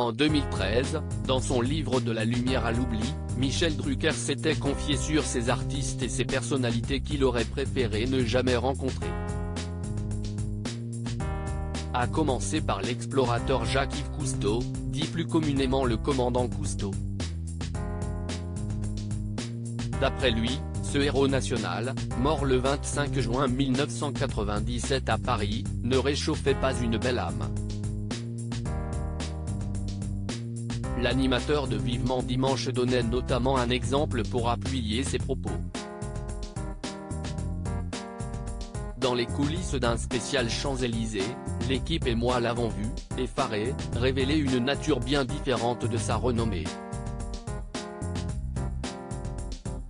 En 2013, dans son livre De la lumière à l'oubli, Michel Drucker s'était confié sur ses artistes et ses personnalités qu'il aurait préféré ne jamais rencontrer. À commencer par l'explorateur Jacques-Yves Cousteau, dit plus communément le commandant Cousteau. D'après lui, ce héros national, mort le 25 juin 1997 à Paris, ne réchauffait pas une belle âme. L'animateur de Vivement Dimanche donnait notamment un exemple pour appuyer ses propos. Dans les coulisses d'un spécial Champs-Élysées, l'équipe et moi l'avons vu, effaré, révéler une nature bien différente de sa renommée.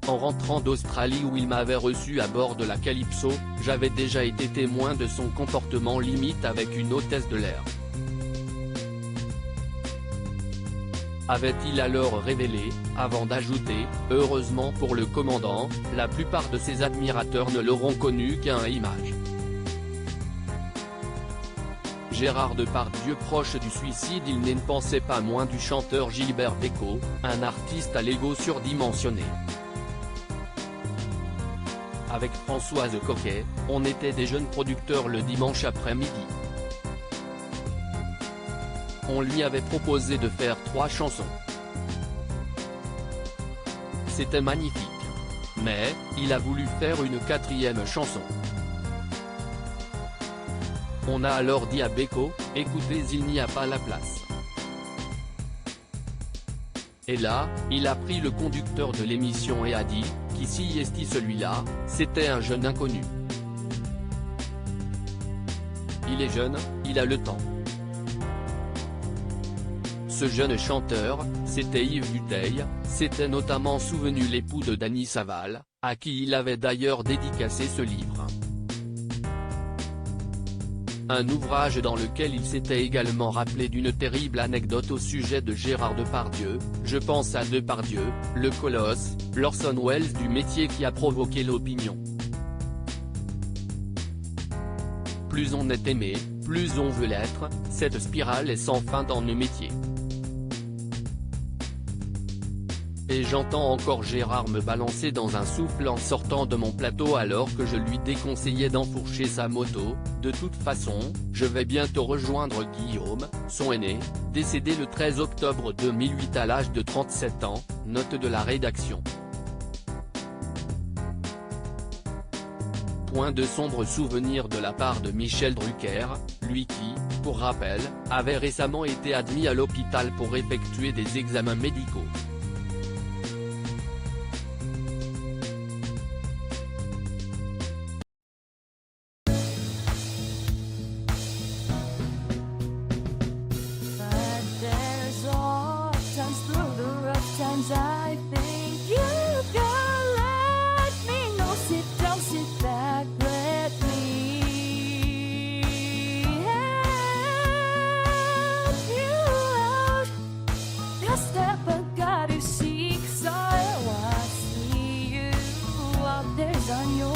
En rentrant d'Australie où il m'avait reçu à bord de la Calypso, j'avais déjà été témoin de son comportement limite avec une hôtesse de l'air. Avait-il alors révélé, avant d'ajouter, heureusement pour le commandant, la plupart de ses admirateurs ne l'auront connu qu'à une image. Gérard Depardieu proche du suicide, il ne pensait pas moins du chanteur Gilbert Bécaud, un artiste à l'ego surdimensionné. Avec Françoise Coquet, on était des jeunes producteurs le dimanche après-midi. On lui avait proposé de faire 3 chansons. C'était magnifique. Mais, il a voulu faire une 4e chanson. On a alors dit à Bécaud, écoutez, il n'y a pas la place. Et là, il a pris le conducteur de l'émission et a dit, qui s'y est celui-là, c'était un jeune inconnu. Il est jeune, il a le temps. Ce jeune chanteur, c'était Yves Duteil, s'était notamment souvenu l'époux de Dany Saval, à qui il avait d'ailleurs dédicacé ce livre. Un ouvrage dans lequel il s'était également rappelé d'une terrible anecdote au sujet de Gérard Depardieu, je pense à Depardieu, le colosse, l'Orson Welles du métier qui a provoqué l'opinion. Plus on est aimé, plus on veut l'être, cette spirale est sans fin dans nos métiers. Et j'entends encore Gérard me balancer dans un souffle en sortant de mon plateau alors que je lui déconseillais d'enfourcher sa moto, de toute façon, je vais bientôt rejoindre Guillaume, son aîné, décédé le 13 octobre 2008 à l'âge de 37 ans, note de la rédaction. Point de sombres souvenirs de la part de Michel Drucker, lui qui, pour rappel, avait récemment été admis à l'hôpital pour effectuer des examens médicaux. I think you can let me know. Sit down, sit back, let me help you out. Just step back, got to seek, so I see you out there on your